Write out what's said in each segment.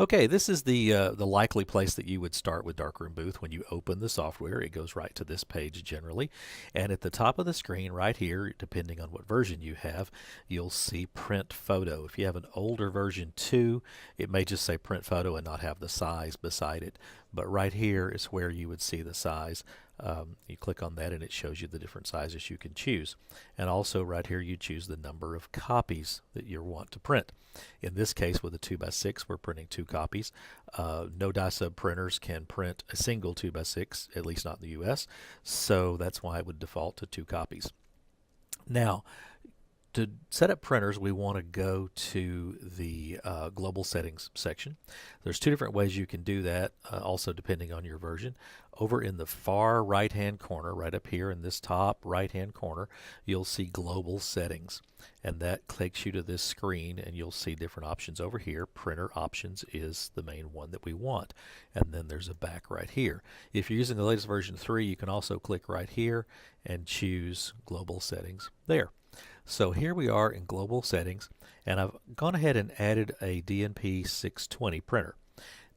Okay, this is the likely place that you would start with Darkroom Booth. When you open the software, it goes right to this page generally. And at the top of the screen right here, depending on what version you have, you'll see Print Photo. If you have an older version 2, it may just say Print Photo and not have the size beside it. But right here is where you would see the size. You click on that and it shows you the different sizes you can choose. And also right here you choose the number of copies that you want to print. In this case, with a 2x6, we're printing 2 copies. No die sub printers can print a single 2x6, at least not in the US, so that's why it would default to 2 copies. Now, to set up printers, we want to go to the global settings section. There's 2 different ways you can do that, also depending on your version. Over in the far right hand corner, right up here in this top right hand corner, you'll see global settings, and that takes you to this screen and you'll see different options over here. Printer options is the main one that we want, and then there's a back right here. If you're using the latest version 3, you can also click right here and choose global settings there. So here we are in global settings, and I've gone ahead and added a DNP 620 printer.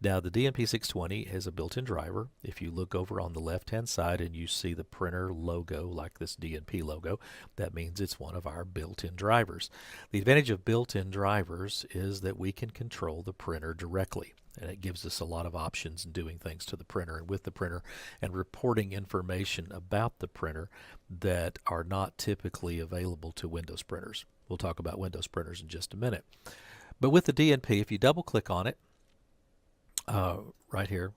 Now the DNP 620 has a built-in driver. If you look over on the left-hand side and you see the printer logo, like this DNP logo, that means it's one of our built-in drivers. The advantage of built-in drivers is that we can control the printer directly, and it gives us a lot of options in doing things to the printer and with the printer, and reporting information about the printer that are not typically available to Windows printers. We'll talk about Windows printers in just a minute. But with the DNP, if you double click on it, right here,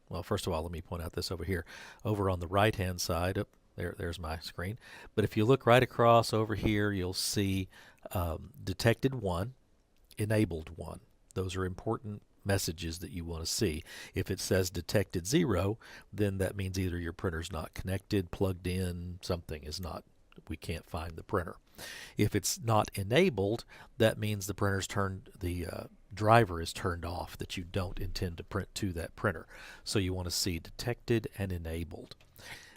well, first of all, let me point out this over here. Over on the right hand side, there's my screen. But if you look right across over here, you'll see detected 1, enabled 1. Those are important messages that you want to see. If it says detected 0, then that means either your printer's not connected, plugged in, something is not, we can't find the printer. If it's not enabled, that means the printer's turned, the driver is turned off, that you don't intend to print to that printer. So you want to see detected and enabled.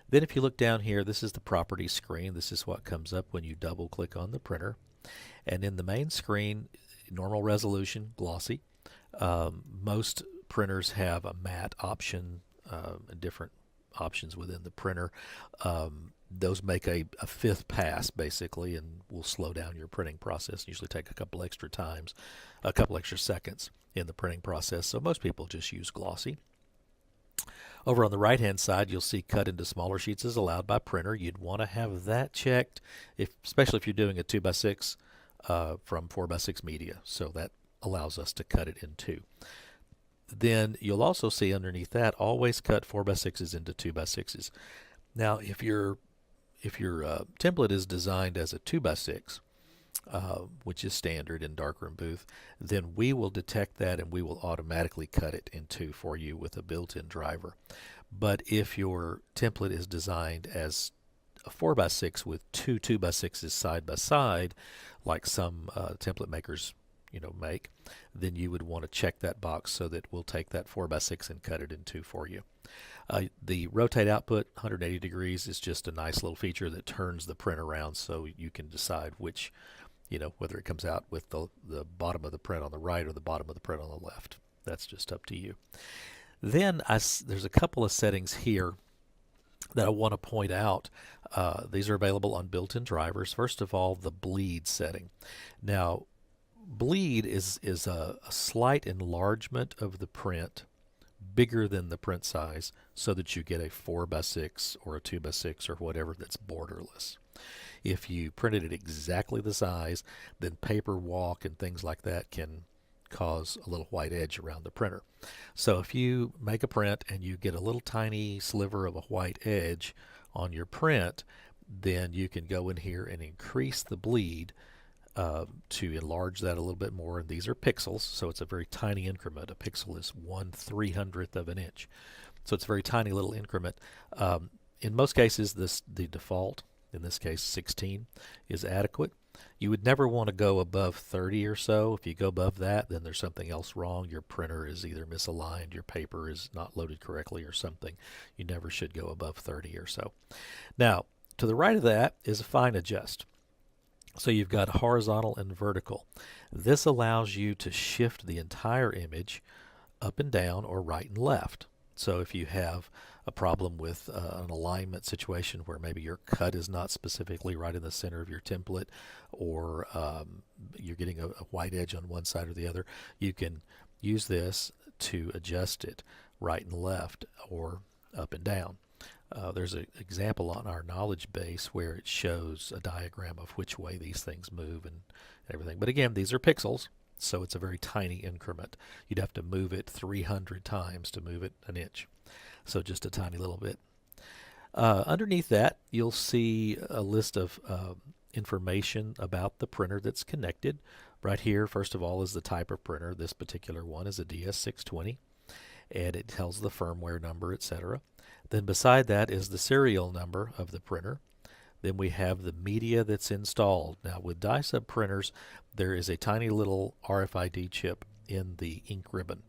Then if you look down here, this is the properties screen. This is what comes up when you double click on the printer. And in the main screen, normal resolution, glossy. Most printers have a matte option, different options within the printer. Those make a 5th pass basically, and will slow down your printing process. Usually take a couple extra seconds in the printing process. So most people just use glossy. Over on the right hand side, you'll see cut into smaller sheets is allowed by printer. You'd want to have that checked, especially if you're doing a 2x6 from 4x6 media. So that allows us to cut it in 2. Then you'll also see underneath that, always cut 4x6s into 2x6s. Now if your template is designed as a 2x6, which is standard in Darkroom Booth, then we will detect that and we will automatically cut it in 2 for you with a built-in driver. But if your template is designed as a 4x6 with 2 2x6s side by side, like some template makers make, then you would want to check that box so that we'll take that 4x6 and cut it in 2 for you. The rotate output 180 degrees is just a nice little feature that turns the print around so you can decide which, whether it comes out with the bottom of the print on the right or the bottom of the print on the left. That's just up to you. Then there's a couple of settings here that I want to point out. These are available on built-in drivers. First of all, the bleed setting. Now, bleed is a slight enlargement of the print, bigger than the print size, so that you get a 4x6 or a 2x6 or whatever that's borderless. If you printed it exactly the size, then paper walk and things like that can cause a little white edge around the printer. So if you make a print and you get a little tiny sliver of a white edge on your print, then you can go in here and increase the bleed to enlarge that a little bit more. And these are pixels, so it's a very tiny increment. A pixel is 1/300th of an inch, so it's a very tiny little increment. In most cases, the default, in this case 16, is adequate. You would never want to go above 30 or so. If you go above that, then there's something else wrong. Your printer is either misaligned, your paper is not loaded correctly, or something. You never should go above 30 or so. Now, to the right of that is a fine adjust. So you've got horizontal and vertical. This allows you to shift the entire image up and down or right and left. So if you have a problem with an alignment situation where maybe your cut is not specifically right in the center of your template, or you're getting a white edge on one side or the other, you can use this to adjust it right and left or up and down. There's an example on our knowledge base where it shows a diagram of which way these things move and everything. But again, these are pixels, so it's a very tiny increment. You'd have to move it 300 times to move it an inch. So just a tiny little bit. Underneath that, you'll see a list of information about the printer that's connected. Right here, first of all, is the type of printer. This particular one is a DS620, and it tells the firmware number, etc. Then beside that is the serial number of the printer. Then we have the media that's installed. Now with die-sub printers, there is a tiny little RFID chip in the ink ribbon,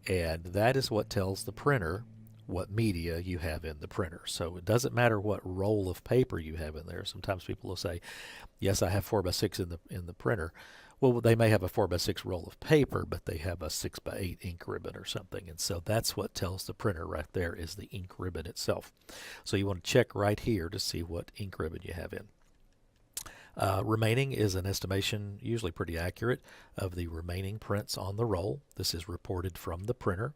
and that is what tells the printer what media you have in the printer. So it doesn't matter what roll of paper you have in there. Sometimes people will say, yes, I have 4x6 in the printer. Well, they may have a 4x6 roll of paper, but they have a 6x8 ink ribbon or something. And so that's what tells the printer right there is the ink ribbon itself. So you want to check right here to see what ink ribbon you have in. Remaining is an estimation, usually pretty accurate, of the remaining prints on the roll. This is reported from the printer.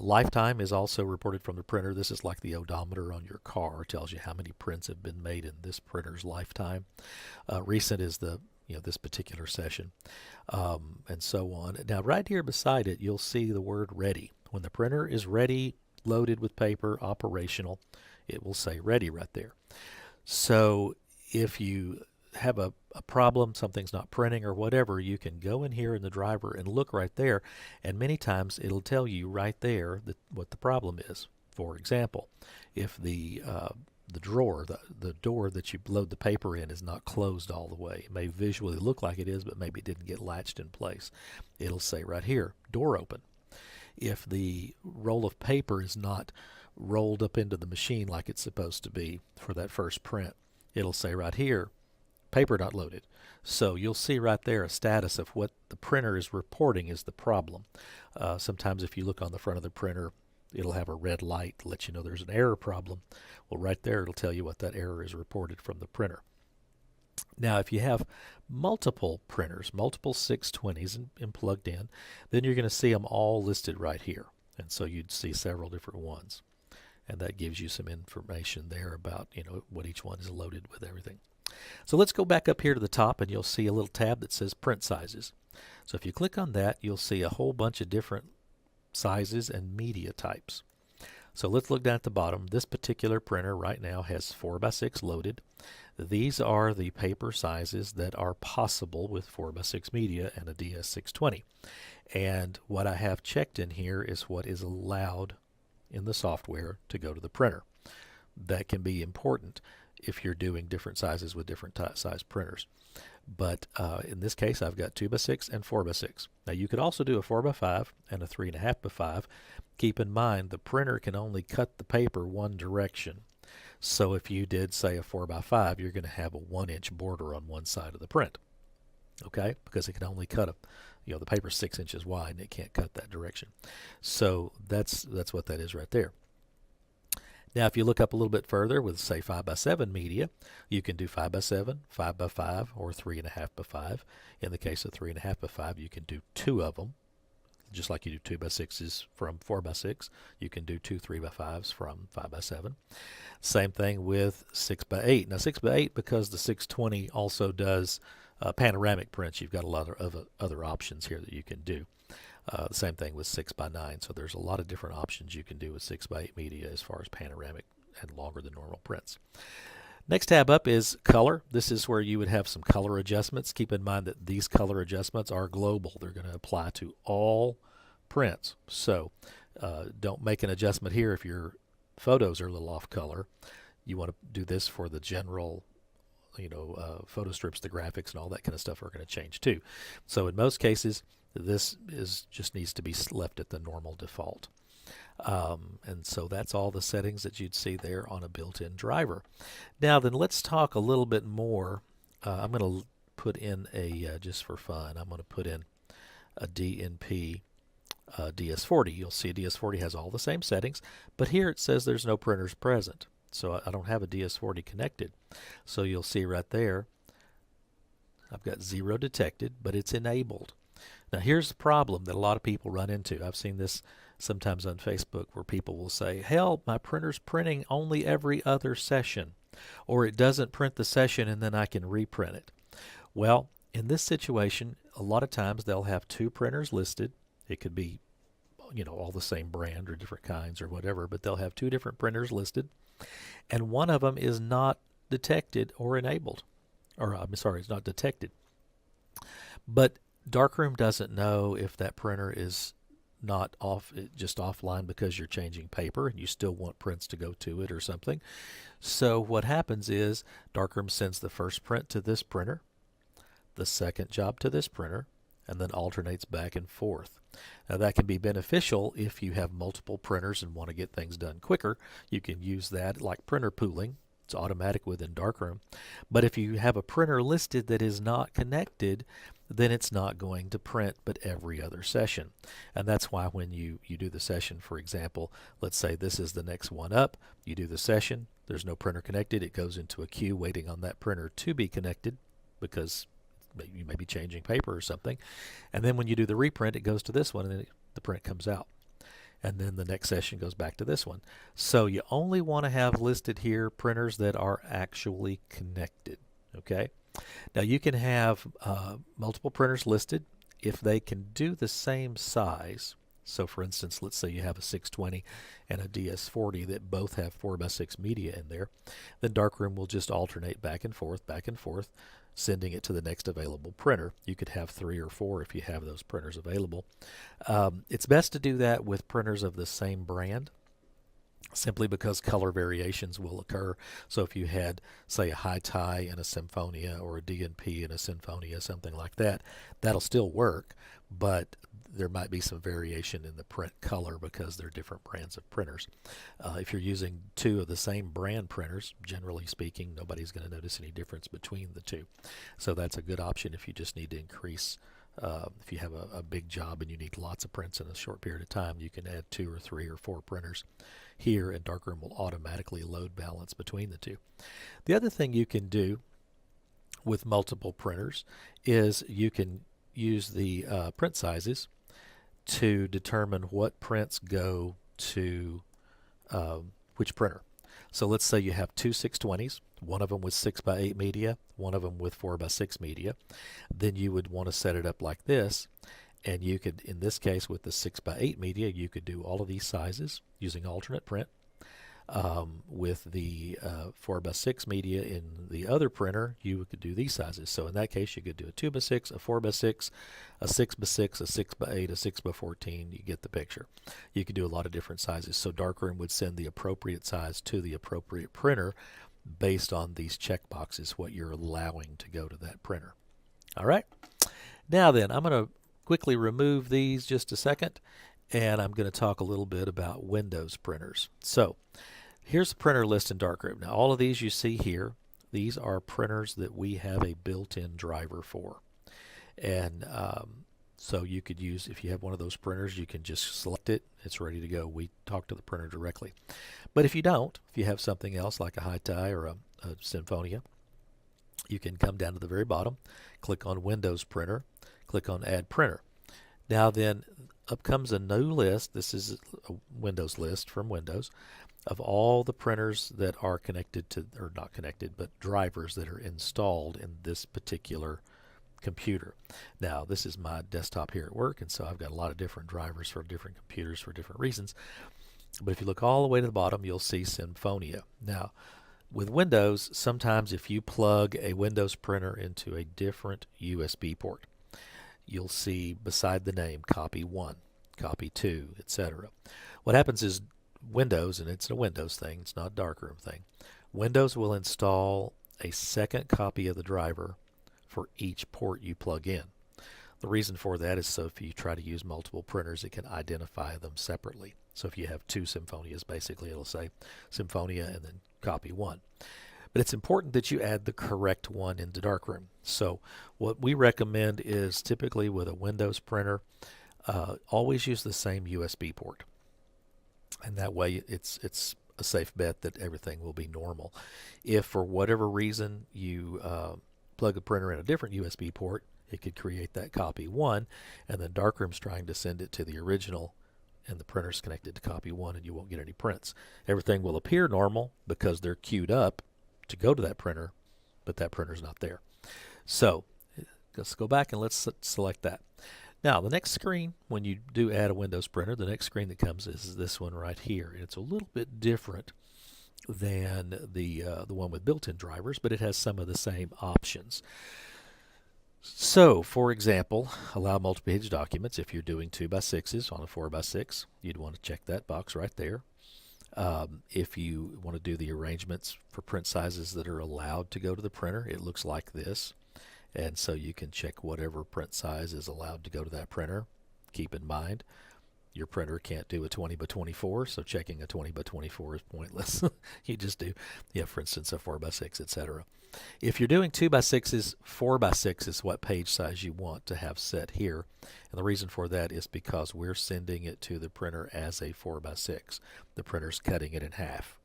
Lifetime is also reported from the printer. This is like the odometer on your car. It tells you how many prints have been made in this printer's lifetime. Recent is the this particular session, and so on. Now right here beside it, you'll see the word ready. When the printer is ready, loaded with paper, operational, it will say ready right there. So if you have a problem, something's not printing or whatever, you can go in here in the driver and look right there, and many times it'll tell you right there what the problem is. For example, if the drawer, the door that you load the paper in is not closed all the way. It may visually look like it is, but maybe it didn't get latched in place. It'll say right here, door open. If the roll of paper is not rolled up into the machine like it's supposed to be for that first print, it'll say right here, paper not loaded. So you'll see right there a status of what the printer is reporting is the problem. Sometimes if you look on the front of the printer, it'll have a red light to let you know there's an error problem. Well, right there it'll tell you what that error is reported from the printer. Now, if you have multiple printers, multiple 620s and plugged in, then you're going to see them all listed right here. And so you'd see several different ones. And that gives you some information there about, what each one is loaded with everything. So let's go back up here to the top, and you'll see a little tab that says print sizes. So if you click on that, you'll see a whole bunch of different sizes and media types. So let's look down at the bottom. This particular printer right now has 4x6 loaded. These are the paper sizes that are possible with 4x6 media and a DS620. And what I have checked in here is what is allowed in the software to go to the printer. That can be important if you're doing different sizes with different size printers. But in this case, I've got 2x6 and 4x6. Now you could also do a 4x5 and a 3.5x5. Keep in mind the printer can only cut the paper one direction. So if you did, say, a 4x5, you're going to have a 1-inch border on one side of the print. Okay, because it can only cut the paper's 6 inches wide and it can't cut that direction. So that's what that is right there. Now, if you look up a little bit further with, say, 5x7 media, you can do 5x7, 5x5, or 3.5x5. In the case of 3.5x5, you can do 2 of them. Just like you do 2x6s from 4x6, you can do 2 3x5s from 5x7. Same thing with 6x8. Now, 6x8, because the 620 also does panoramic prints, you've got a lot of other options here that you can do. The same thing with 6x9. So there's a lot of different options you can do with 6x8 media as far as panoramic and longer than normal prints. Next tab up is color. This is where you would have some color adjustments. Keep in mind that these color adjustments are global. They're going to apply to all prints. So don't make an adjustment here if your photos are a little off color. You want to do this for the general photo strips, the graphics, and all that kind of stuff are going to change too. So in most cases, this just needs to be left at the normal default. And so that's all the settings that you'd see there on a built-in driver. Now then, let's talk a little bit more I'm going to put in a, just for fun, I'm going to put in a DNP DS40. You'll see DS40 has all the same settings, but here it says there's no printers present. So I don't have a DS40 connected. So you'll see right there, I've got 0 detected, but it's enabled. Now here's the problem that a lot of people run into. I've seen this sometimes on Facebook where people will say, help, my printer's printing only every other session, or it doesn't print the session and then I can reprint it. Well, in this situation, a lot of times they'll have 2 printers listed. It could be, all the same brand or different kinds or whatever, but they'll have 2 different printers listed, and one of them is not detected or enabled. Or, I'm sorry, it's not detected. But Darkroom doesn't know if that printer is not off, just offline because you're changing paper and you still want prints to go to it or something. So what happens is Darkroom sends the first print to this printer, the second job to this printer, and then alternates back and forth. Now that can be beneficial if you have multiple printers and want to get things done quicker. You can use that like printer pooling. It's automatic within Darkroom. But if you have a printer listed that is not connected, then it's not going to print but every other session. And that's why when you do the session, for example, let's say this is the next one up, you do the session, there's no printer connected, it goes into a queue waiting on that printer to be connected because you may be changing paper or something. And then when you do the reprint, it goes to this one and then the print comes out. And then the next session goes back to this one. So you only want to have listed here printers that are actually connected. Okay. Now you can have multiple printers listed if they can do the same size. So for instance, let's say you have a 620 and a DS40 that both have 4x6 media in there. Then Darkroom will just alternate back and forth, sending it to the next available printer. You could have 3 or 4 if you have those printers available. It's best to do that with printers of the same brand, simply because color variations will occur. So if you had, say, a High-Tie and a Symphonia, or a DNP and a Symphonia, something like that, that'll still work, but there might be some variation in the print color because they're different brands of printers. If you're using 2 of the same brand printers, generally speaking, nobody's going to notice any difference between the 2. So that's a good option if you just need to increase. If you have a big job and you need lots of prints in a short period of time, you can add 2 or 3 or 4 printers here, and Darkroom will automatically load balance between the 2. The other thing you can do with multiple printers is you can use the print sizes to determine what prints go to which printer. So let's say you have 2 620s, one of them with 6x8 media, one of them with 4x6 media. Then you would want to set it up like this, and you could, in this case with the 6x8 media, you could do all of these sizes using alternate print. With the 4x6 media in the other printer, you could do these sizes. So in that case, you could do a 2x6, a 4x6, a 6x6, a 6x8, a 6x14. You get the picture. You could do a lot of different sizes. So Darkroom would send the appropriate size to the appropriate printer based on these check boxes, what you're allowing to go to that printer. All right. Now then, I'm going to quickly remove these just a second, and I'm going to talk a little bit about Windows printers. So here's the printer list in Darkroom. Now all of these you see here, these are printers that we have a built-in driver for. And so you could use, if you have one of those printers, you can just select it. It's ready to go. We talk to the printer directly. But if you don't, if you have something else like a High-Tie or a Symphonia, you can come down to the very bottom, click on Windows Printer, click on Add Printer. Now then, up comes a new list. This is a Windows list from Windows of all the printers that are connected to, or not connected, but drivers that are installed in this particular computer. Now this is my desktop here at work, and so I've got a lot of different drivers for different computers for different reasons. But if you look all the way to the bottom, you'll see Symphonia. Now with Windows, sometimes if you plug a Windows printer into a different USB port, you'll see beside the name copy 1, copy 2, etc. What happens is Windows, and it's a Windows thing, it's not a Darkroom thing, Windows will install a second copy of the driver for each port you plug in. The reason for that is so if you try to use multiple printers, it can identify them separately. So if you have 2 Symphonias, basically it'll say Symphonia and then copy 1. But it's important that you add the correct one into Darkroom. So what we recommend is typically with a Windows printer, always use the same USB port. And that way it's a safe bet that everything will be normal. If for whatever reason you plug a printer in a different USB port, it could create that copy 1, and then Darkroom's trying to send it to the original, and the printer's connected to copy 1, and you won't get any prints. Everything will appear normal because they're queued up to go to that printer, but that printer's not there. So let's go back and let's select that. Now, the next screen, when you do add a Windows printer, the next screen that comes is this one right here. It's a little bit different than the one with built-in drivers, but it has some of the same options. So, for example, allow multi-page documents. If you're doing 2x6s on a 4x6, you'd want to check that box right there. If you want to do the arrangements for print sizes that are allowed to go to the printer, it looks like this. And so you can check whatever print size is allowed to go to that printer. Keep in mind, your printer can't do a 20 by 24, so checking a 20 by 24 is pointless. You just do, for instance, a 4 by 6, etc. If you're doing 2 by 6s, 4 by 6 is what page size you want to have set here. And the reason for that is because we're sending it to the printer as a 4 by 6. The printer's cutting it in half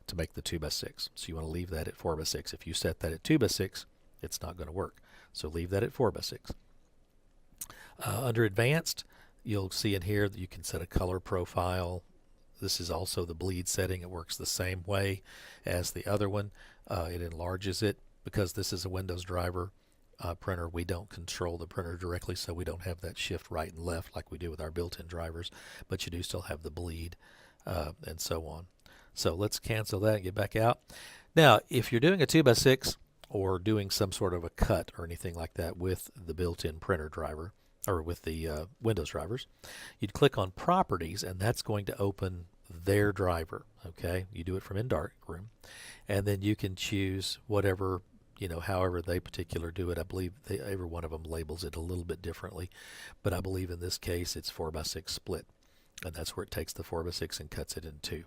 to make the 2 by 6. So you want to leave that at 4 by 6. If you set that at 2 by 6, it's not going to work. So leave that at 4 by 6. Under Advanced, you'll see in here that you can set a color profile. This is also the bleed setting. It works the same way as the other one. It enlarges it. Because this is a Windows driver printer, we don't control the printer directly, so we don't have that shift right and left like we do with our built-in drivers, but you do still have the bleed and so on. So let's cancel that and get back out. Now, if you're doing a 2 by 6 or doing some sort of a cut or anything like that with the built-in printer driver, or with the Windows drivers, you'd click on Properties, and that's going to open their driver. Okay, you do it from in Darkroom, and then you can choose whatever, however they particular do it. I believe every one of them labels it a little bit differently, but I believe in this case it's 4 by 6 split, and that's where it takes the 4 by 6 and cuts it in two.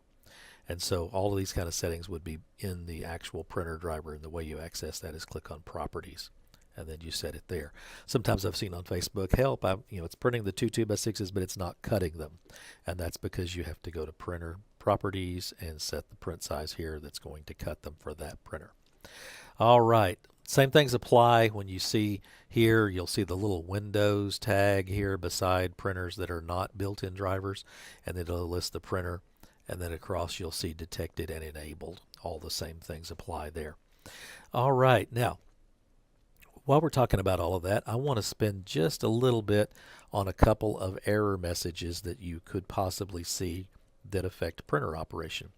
And so all of these kind of settings would be in the actual printer driver, and the way you access that is click on Properties, and then you set it there. Sometimes I've seen on Facebook, help, it's printing the 2 by 6s, but it's not cutting them. And that's because you have to go to Printer Properties and set the print size here that's going to cut them for that printer. All right, same things apply. When you see here, you'll see the little Windows tag here beside printers that are not built-in drivers, and it'll list the printer. And then across you'll see detected and enabled. All the same things apply there. All right, now, while we're talking about all of that, I want to spend just a little bit on a couple of error messages that you could possibly see that affect printer operation.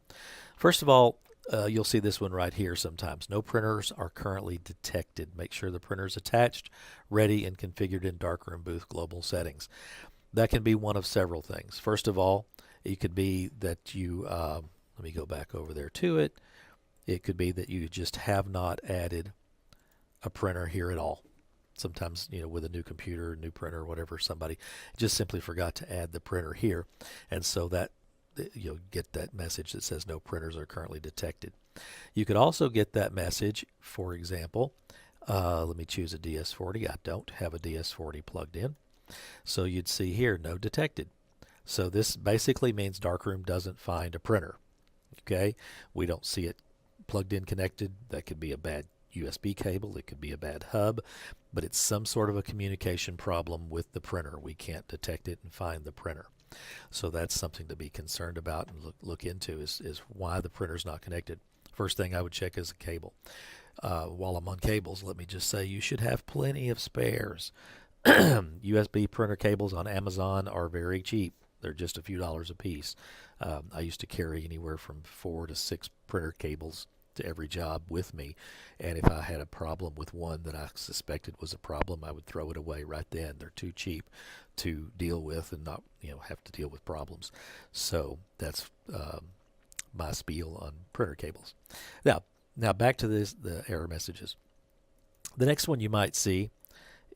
First of all, you'll see this one right here sometimes. No printers are currently detected. Make sure the printer is attached, ready, and configured in Darkroom Booth Global Settings. That can be one of several things. First of all, it could be that you, let me go back over there to it. It could be that you just have not added a printer here at all. Sometimes, with a new computer, new printer, whatever, somebody just simply forgot to add the printer here. And so that you'll get that message that says no printers are currently detected. You could also get that message, for example, let me choose a DS40. I don't have a DS40 plugged in. So you'd see here, no detected. So this basically means Darkroom doesn't find a printer. Okay, we don't see it plugged in, connected. That could be a bad USB cable, it could be a bad hub, but it's some sort of a communication problem with the printer. We can't detect it and find the printer. So that's something to be concerned about and look into is why the printer's not connected. First thing I would check is the cable. While I'm on cables, let me just say you should have plenty of spares. USB printer cables on Amazon are very cheap. They're just a few dollars a piece. I used to carry anywhere from 4 to 6 printer cables to every job with me, and if I had a problem with one that I suspected was a problem, I would throw it away right then. They're too cheap to deal with and not have to deal with problems. So that's my spiel on printer cables. Now back to the error messages. The next one you might see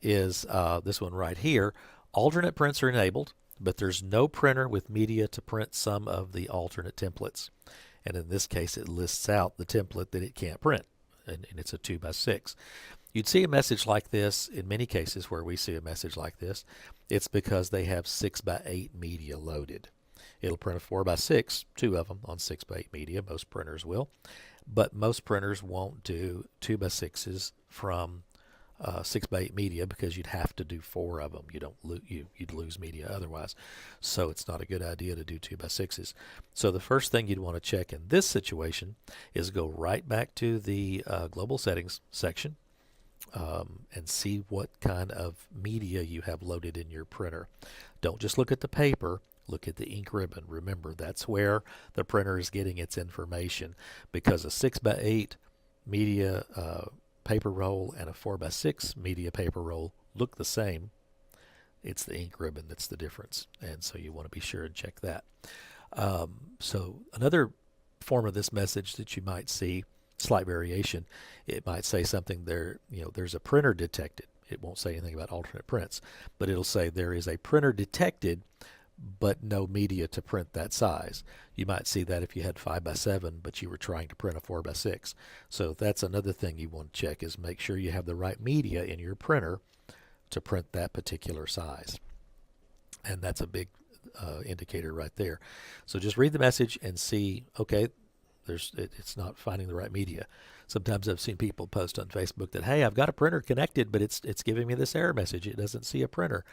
is this one right here. Alternate prints are enabled, but there's no printer with media to print some of the alternate templates. And in this case, it lists out the template that it can't print, and it's a 2x6. You'd see a message like this in many cases where we see a message like this. It's because they have 6x8 media loaded. It'll print a 4x6, two of them on 6x8 media. Most printers will. But most printers won't do 2x6s from 6x8 media because you'd have to do 4 of them. You'd lose media otherwise. So it's not a good idea to do 2x6s. So the first thing you'd want to check in this situation is go right back to the global settings section and see what kind of media you have loaded in your printer. Don't just look at the paper. Look at the ink ribbon. Remember, that's where the printer is getting its information, because a 6x8 media paper roll and a 4x6 media paper roll look the same. It's the ink ribbon that's the difference, and so you want to be sure and check that. So another form of this message that you might see, slight variation, it might say something there, there's a printer detected. It won't say anything about alternate prints, but it'll say there is a printer detected, but no media to print that size. You might see that if you had 5x7, but you were trying to print a 4x6. So that's another thing you want to check, is make sure you have the right media in your printer to print that particular size. And that's a big indicator right there. So just read the message and see, okay, it's not finding the right media. Sometimes I've seen people post on Facebook that, hey, I've got a printer connected, but it's giving me this error message. It doesn't see a printer.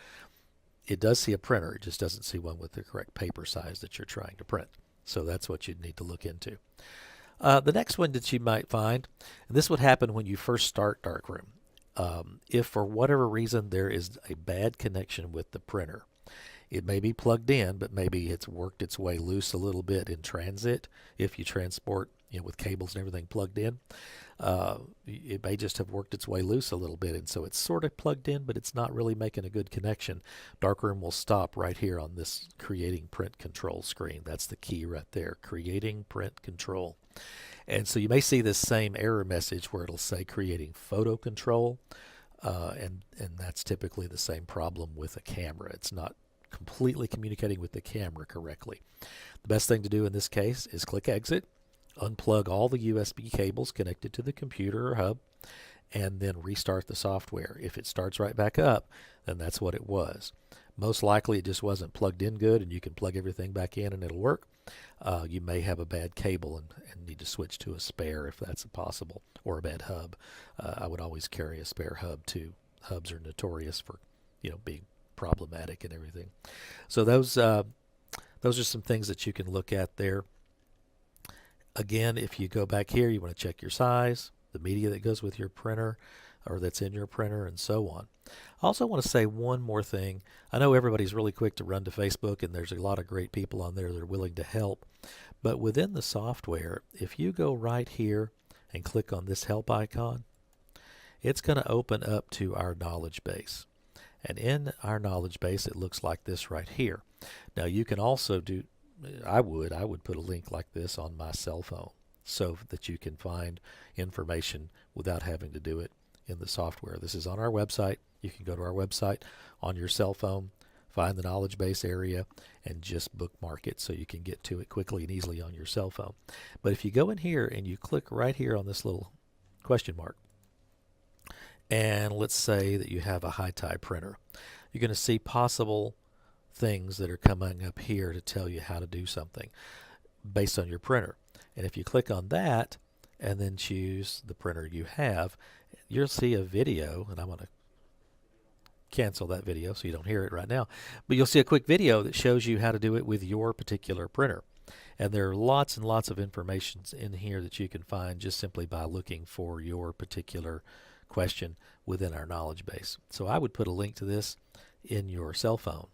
It does see a printer. It just doesn't see one with the correct paper size that you're trying to print. So that's what you'd need to look into. The next one that you might find, and this would happen when you first start Darkroom. If for whatever reason there is a bad connection with the printer, it may be plugged in, but maybe it's worked its way loose a little bit in transit. If you transport, with cables and everything plugged in, it may just have worked its way loose a little bit, and so it's sort of plugged in, but it's not really making a good connection. Darkroom will stop right here on this creating print control screen. That's the key right there, creating print control. And so you may see this same error message where it'll say creating photo control, and that's typically the same problem with a camera. It's not completely communicating with the camera correctly. The best thing to do in this case is click exit, unplug all the USB cables connected to the computer or hub, and then restart the software. If it starts right back up, then that's what it was. Most likely it just wasn't plugged in good, and you can plug everything back in and it'll work. You may have a bad cable and need to switch to a spare if that's possible, or a bad hub. I would always carry a spare hub too. Hubs are notorious for being problematic and everything. So those are some things that you can look at there. Again, if you go back here, you want to check your size, the media that goes with your printer or that's in your printer, and so on. I also want to say one more thing. I know everybody's really quick to run to Facebook, and there's a lot of great people on there that are willing to help. But within the software, if you go right here and click on this help icon, it's going to open up to our knowledge base. And in our knowledge base, it looks like this right here. Now you can also do, I would put a link like this on my cell phone so that you can find information without having to do it in the software. This is on our website. You can go to our website on your cell phone, find the knowledge base area, and just bookmark it so you can get to it quickly and easily on your cell phone. But if you go in here and you click right here on this little question mark, and let's say that you have a high-tie printer, you're going to see possible things that are coming up here to tell you how to do something based on your printer. And if you click on that and then choose the printer you have, you'll see a video, and I'm going to cancel that video so you don't hear it right now, but you'll see a quick video that shows you how to do it with your particular printer. And there are lots and lots of information in here that you can find just simply by looking for your particular question within our knowledge base. So I would put a link to this in your cell phone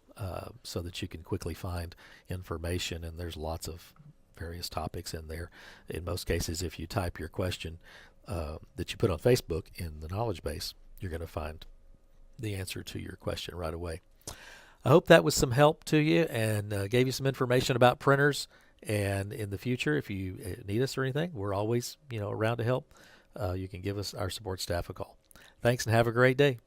so that you can quickly find information, and there's lots of various topics in there. In most cases, if you type your question that you put on Facebook in the knowledge base, you're going to find the answer to your question right away. I hope that was some help to you and gave you some information about printers. And in the future, if you need us or anything, we're always around to help. You can give us our support staff a call. Thanks and have a great day.